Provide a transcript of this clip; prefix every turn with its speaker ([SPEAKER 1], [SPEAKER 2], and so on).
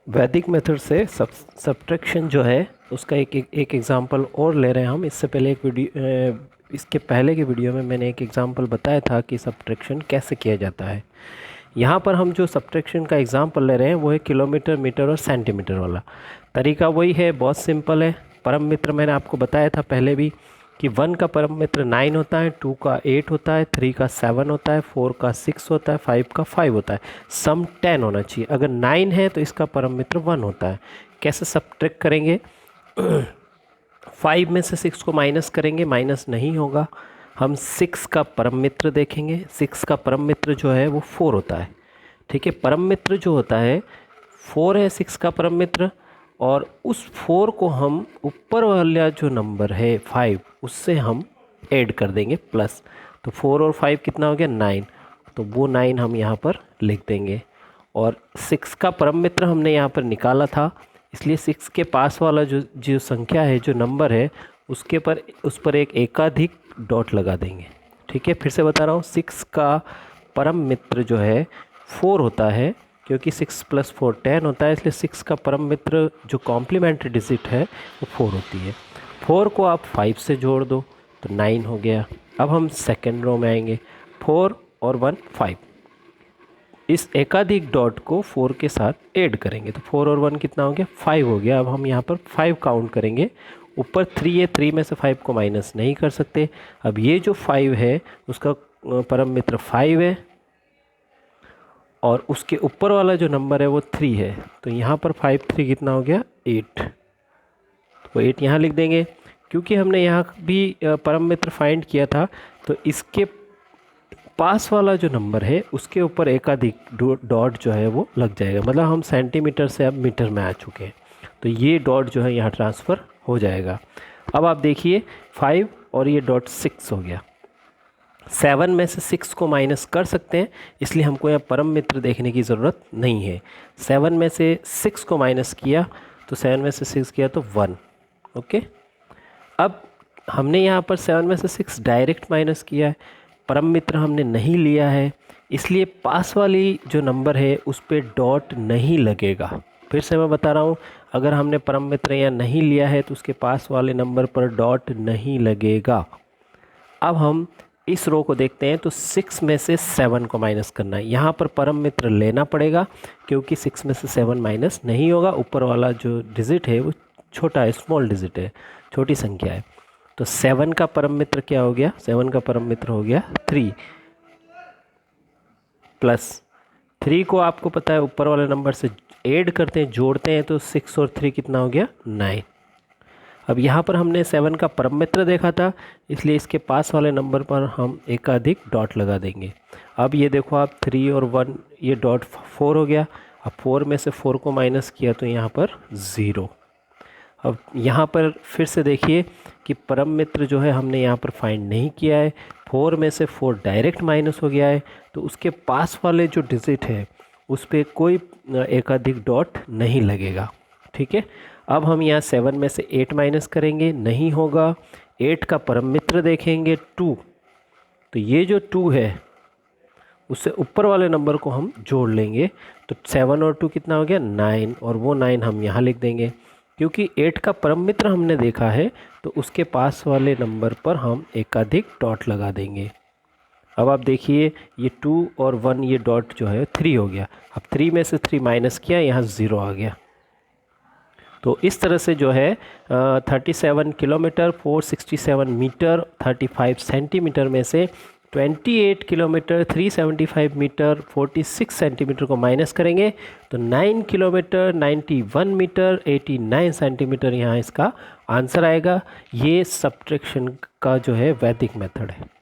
[SPEAKER 1] वैदिक मेथड से सब्ट्रैक्शन जो है उसका एक एग्जांपल और ले रहे हैं हम। इसके पहले की वीडियो में मैंने एक एग्जांपल बताया था कि सब्ट्रैक्शन कैसे किया जाता है। यहाँ पर हम जो सब्ट्रैक्शन का एग्जांपल ले रहे हैं वो है किलोमीटर, मीटर और सेंटीमीटर वाला। तरीका वही है, बहुत सिंपल है। परम मित्र मैंने आपको बताया था पहले भी कि 1 का परम मित्र 9 होता है, 2 का 8 होता है, 3 का 7 होता है, 4 का 6 होता है, 5 का 5 होता है, सम 10 होना चाहिए। अगर 9 है तो इसका परम मित्र 1 होता है। कैसे सब्ट्रैक्ट करेंगे? 5 में से 6 को माइनस करेंगे, माइनस नहीं होगा। हम 6 का परम मित्र देखेंगे। 6 का परम मित्र जो है वो 4 होता है। ठीक है, परम मित्र जो होता है 4 है 6 का परम मित्र, और उस 4 को हम ऊपर वाला जो नंबर है 5 उससे हम ऐड कर देंगे प्लस। तो 4 और 5 कितना हो गया? 9। तो वो 9 हम यहाँ पर लिख देंगे। और 6 का परम मित्र हमने यहाँ पर निकाला था, इसलिए 6 के पास वाला जो संख्या है, जो नंबर है, उस पर एक एकाधिक डॉट लगा देंगे। ठीक है, फिर से बता रहा हूँ, 6 का परम मित्र जो है 4 होता है, क्योंकि 6 + 4 10 होता है, इसलिए 6 का परम मित्र जो कॉम्प्लीमेंट्री डिजिट है वो 4 होती है। 4 को आप 5 से जोड़ दो तो 9 हो गया। अब हम सेकेंड रो में आएंगे, 4 और 1 5। इस एकाधिक डॉट को 4 के साथ ऐड करेंगे तो 4 और 1 कितना हो गया? 5 हो गया। अब हम यहाँ पर 5 काउंट करेंगे। ऊपर 3 है, 3 में से 5 को माइनस नहीं कर सकते। अब ये जो 5 है उसका परम मित्र 5 है, और उसके ऊपर वाला जो नंबर है वो 3 है। तो यहाँ पर 5 3 कितना हो गया? 8। तो 8 यहाँ लिख देंगे। क्योंकि हमने यहाँ भी परम मित्र फाइंड किया था, तो इसके पास वाला जो नंबर है उसके ऊपर एकाधिक डॉट जो है वो लग जाएगा। मतलब हम सेंटीमीटर से अब मीटर में आ चुके हैं, तो ये डॉट जो है यहाँ ट्रांसफ़र हो जाएगा। अब आप देखिए 5 और ये डॉट 6 हो गया। 7 में से 6 को माइनस कर सकते हैं, इसलिए हमको यहाँ परम मित्र देखने की ज़रूरत नहीं है। 7 में से 6 को माइनस किया तो 7 में से 6 किया तो 1। ओके, अब हमने यहाँ पर 7 में से 6 डायरेक्ट माइनस किया है, परम मित्र हमने नहीं लिया है, इसलिए पास वाली जो नंबर है उस पर डॉट नहीं लगेगा। फिर से मैं बता रहा हूँ, अगर हमने परम मित्र यहाँ नहीं लिया है तो उसके पास वाले नंबर पर डॉट नहीं लगेगा। अब हम इस रो को देखते हैं, तो 6 में से 7 को माइनस करना है। यहाँ पर परम मित्र लेना पड़ेगा, क्योंकि 6 में से 7 माइनस नहीं होगा। ऊपर वाला जो डिजिट है वो छोटा है, स्मॉल डिजिट है, छोटी संख्या है। तो 7 का परम मित्र क्या हो गया? 7 का परम मित्र हो गया 3, प्लस 3 को आपको पता है ऊपर वाले नंबर से ऐड करते हैं, जोड़ते हैं, तो 6 और 3 कितना हो गया? 9। अब यहाँ पर हमने 7 का परम मित्र देखा था, इसलिए इसके पास वाले नंबर पर हम एकाधिक डॉट लगा देंगे। अब ये देखो आप, 3 और 1, ये डॉट 4 हो गया। अब 4 में से 4 को माइनस किया तो यहाँ पर 0। अब यहाँ पर फिर से देखिए कि परम मित्र जो है हमने यहाँ पर फाइंड नहीं किया है। 4 में से 4 डायरेक्ट माइनस हो गया है, तो उसके पास वाले जो डिजिट है उस पर कोई एकाधिक डॉट नहीं लगेगा। ठीक है, अब हम यहाँ 7 में से 8 माइनस करेंगे, नहीं होगा। 8 का परम मित्र देखेंगे 2, तो ये जो 2 है उससे ऊपर वाले नंबर को हम जोड़ लेंगे, तो 7 और 2 कितना हो गया? 9, और वो 9 हम यहाँ लिख देंगे। क्योंकि 8 का परम मित्र हमने देखा है, तो उसके पास वाले नंबर पर हम एकाधिक डॉट लगा देंगे। अब आप देखिए, ये 2 और 1, ये डॉट जो है 3 हो गया। अब 3 में से 3 माइनस किया, यहाँ 0 आ गया। तो इस तरह से जो है 37 किलोमीटर, 467 मीटर, 35 सेंटीमीटर में से 28 किलोमीटर, 375 मीटर, 46 सेंटीमीटर को माइनस करेंगे तो 9 किलोमीटर, 91 मीटर, 89 सेंटीमीटर यहाँ इसका आंसर आएगा। ये सब्ट्रैक्शन का जो है वैदिक मेथड है।